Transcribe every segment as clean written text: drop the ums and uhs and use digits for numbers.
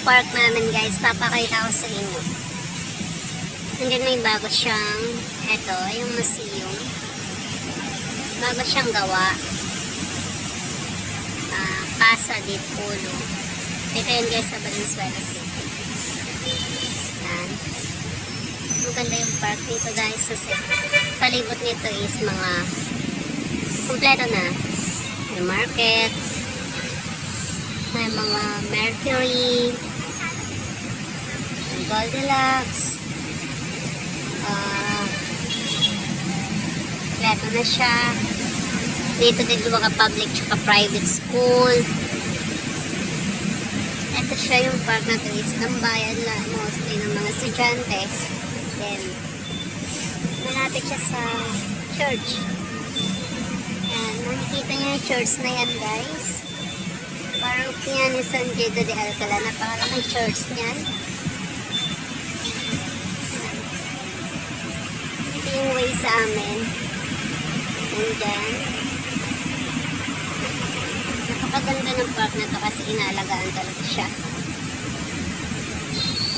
park namin guys. Papakita ko sa inyo. Nandiyan may bago siyang, eto, yung museum. Bago siyang gawa. Casa de Polo. Dito yun guys sa Valenzuela City. Yan. Maganda yung park dito guys. Kasi palibot nito is mga kompleto na. May market. May mga Mercury. May Goldilocks. Kompleto na siya. Dito din yung mga public tsaka private school. Ito siya yung park na to is ng bayan lang. Mostly ng mga estudyante. Then, malapit siya sa church. Yan. Nakikita niyo yung church na yan guys. Parokya ni San Diego de Alcala. Napakalaking church niyan. Ito yung way sa amin. And then, napakaganda ng park na to kasi inaalagaan talaga siya.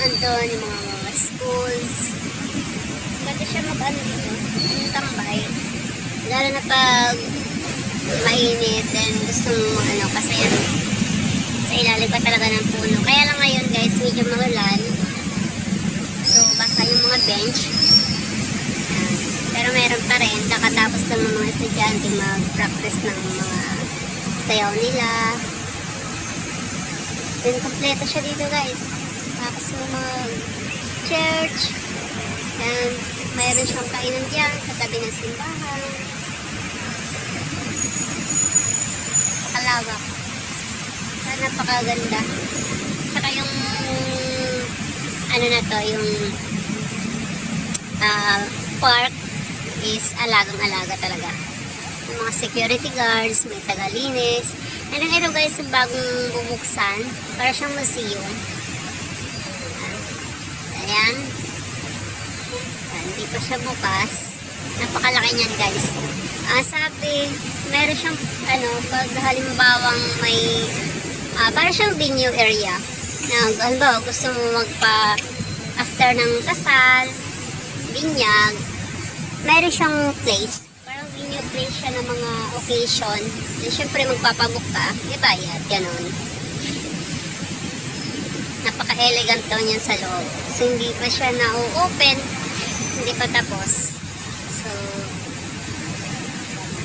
Andun yung mga schools. Pwede siya mag-ano dito. Yung tambay. Lalo na pag mainit and gusto mo ano kasi yan sa ilalim pa talaga ng puno. Kaya lang ngayon guys medyo maulan. So basta yung mga bench. Pero meron pa rin. Kakatapos ng mga estudyante mag-practice ng mga sayaw nila. Then kompleto siya dito guys. Tapos mo mag-church. And mayroon siyang kainan dyan sa tabi ng simbahan. Kalawak. Napakaganda. Saka yung ano na to, yung park is alagang-alaga talaga. Yung mga security guards, may tagalinis. And ito guys, yung bagong bubuksan. Para siyang museum. Ayan. Hindi pa siya bukas. Napakalaki niyan guys. Sabi, meron siyang ano, pag halimbawang may para siyang venue area. Halimbawa, gusto mo magpa after ng kasal, binyag, meron siyang place. Parang venue place siya ng mga occasion. And syempre magpapabook ka, ibayad, ganun. Napaka-elegant daw niyan sa loob. So, hindi pa siya na-open. Hindi pa tapos. So,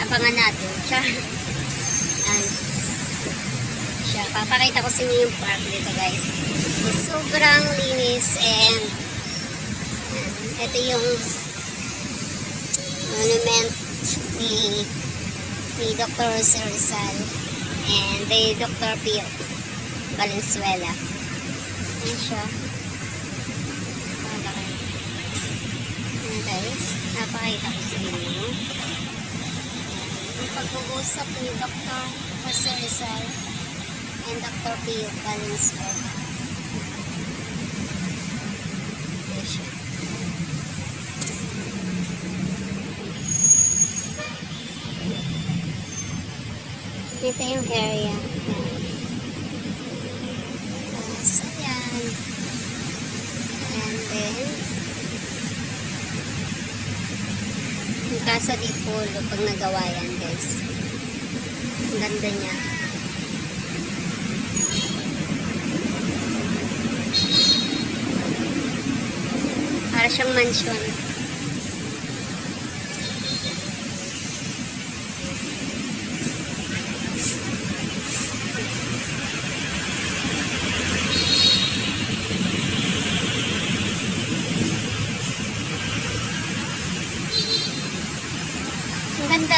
abangan natin. Siya. Papakita ko sa inyo yung park dito guys. Sobrang linis and ito yung monument ni Dr. Rizal and the Dr. Pio Valenzuela. Ayan siya. Ayan guys. Napakita ko sa inyo. Yung pag-uusap ni Dr. Rizal and Dr. Pio Valenzuela. Dito yung area. So, yan. And then, yung Casa de Polo, pag nagawa yan, guys. Ang ganda niya. Para siyang mansion.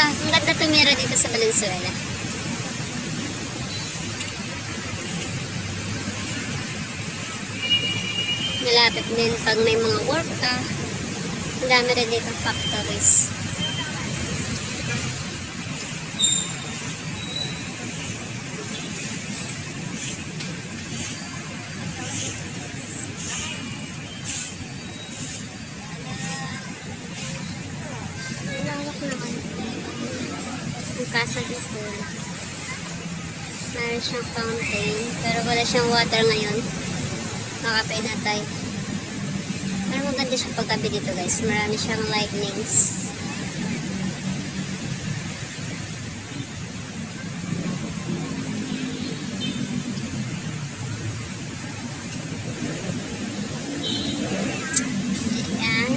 Ang ganda tumira dito sa Valenzuela. Malapit din pag may mga work ka. Ang dami rin dito factories. Casa de Polo. Meron siyang fountain, pero wala siyang water ngayon. Makape na tayo. Pero maganda siya paggabi dito guys. Marami siyang lightnings. Ayan.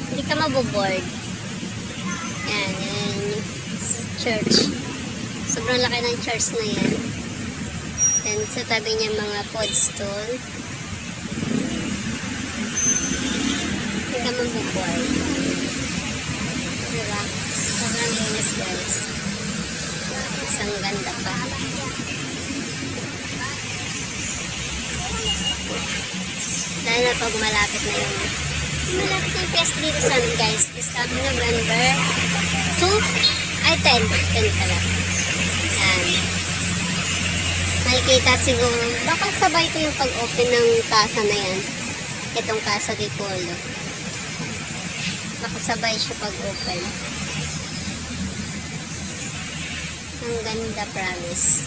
Hindi ka maboboard. Ayan. Ayan yung church. Sobrang laki ng church na yan. And sa tabi niya mga pod stool. Hindi ka mabubuhay. Diba? Sobrang linis guys. Isang ganda pa. Dahil na pag malapit na yung fiesta dito sa amin guys. This coming November 2 ay 10 pala. Yan. Makikita siguro, baka sabay ito yung pag-open ng casa na yan. Itong Casa de Polo. Baka sabay siya pag-open. Ang ganda, promise.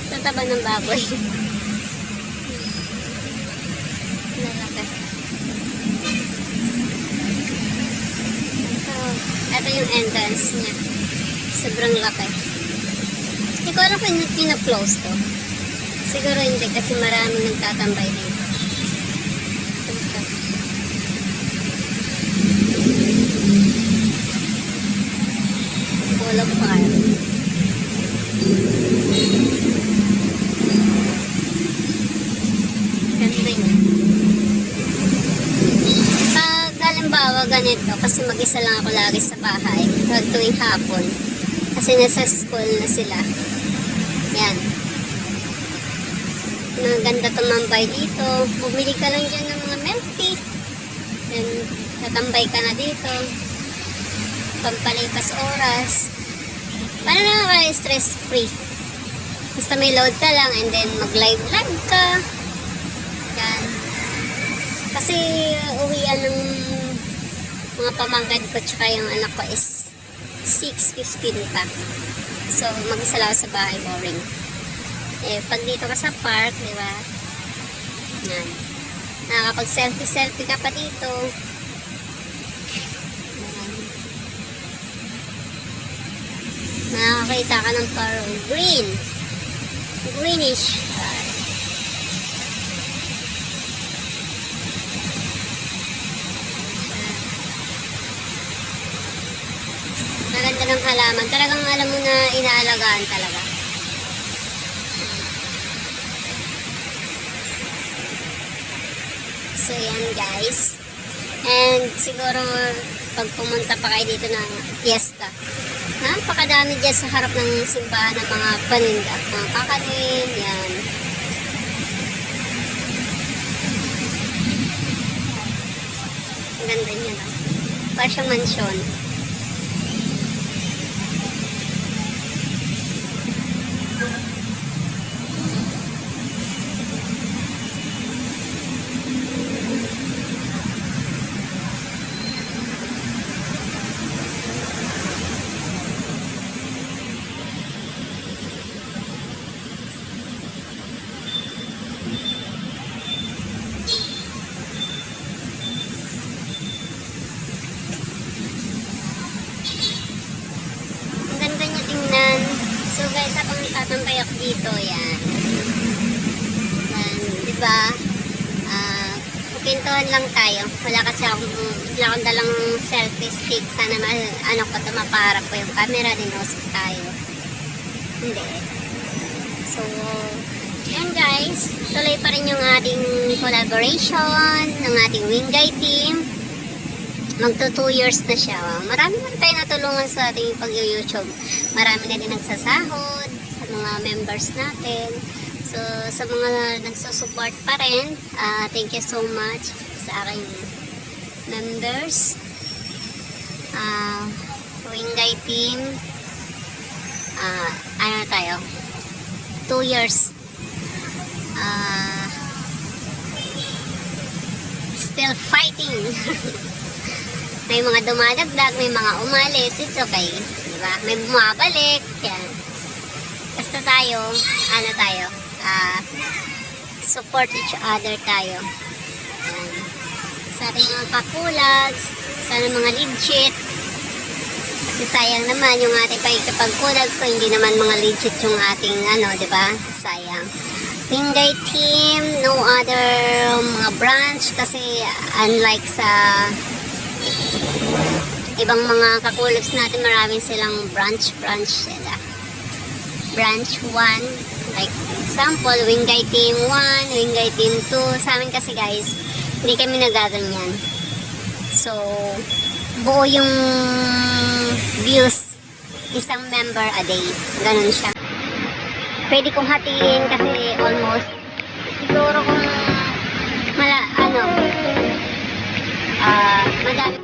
Tataba ng baboy. Lalaki. Ito yung entrance niya. Sobrang laki. Hindi ko alam kung pina-close to. Siguro hindi kasi maraming nagtatambay dito. Polo Park. Ganda niya. Halimbawa ganito, kasi mag-isa lang ako lagi sa bahay tuwing hapon kasi nasa school na sila. Yan, maganda tumambay dito. Bumili ka lang dyan ng mga milk tea then tatambay ka na dito, pampalipas oras para na kayo stress free. Basta may load ka lang and then mag live ka. Yan, kasi uwian ng mga pamangkin ko tsaka yung anak ko is 6:15 pa. So, mag-isa lang sa bahay, boring. Eh, pag dito ka sa park, di ba? Yan. Nakakapag-selfie ka pa dito. Yan. Nakakita ka ng parang green. Greenish. Maganda ng halaman. Talagang alam mo na inaalagaan talaga. So, yan guys. And siguro, pag pumunta pa kayo dito ng fiesta, napakadami dyan sa harap ng simbahan ng mga paninda. Mga kakanin, yan. Ang ganda niya na. Parang siyang mansyon. So guys, habang tatambay ako dito, yan. Yan, diba? Pintuhan lang tayo. Wala akong dalang selfie stick. Sana ano ko ito, mapaharap ko yung camera, dinusok tayo. Hindi. So, yan guys. Tuloy pa rin yung ating collaboration ng ating Wingay team. Magto 2 years na siya. Marami na tayo natulungan sa ating pag-YouTube. Marami na din nagsasahod sa mga members natin. So, sa mga nagsusupport pa rin, thank you so much sa aking members. Wingay team. Ano tayo? 2 years. Still fighting. May mga dumadagdag, may mga umalis, it's okay. Diba? May bumabalik, yan. Basta tayo, ano tayo, support each other tayo. Yan. Sa ating mga kakulags, sana mga legit. Kasi sayang naman yung ating pagkakulags ko, hindi naman mga legit yung ating ano, diba? Sayang. Wingay team, no other mga branch kasi unlike sa ibang mga kakulags natin, maraming silang branch sila. Branch 1, like example, Wingay team 1, Wingay team 2. Sa amin kasi guys, hindi kami nagaganyan. So, buo yung views, isang member a day. Ganun siya. Pwede kong hatiin kasi almost, siguro kung madami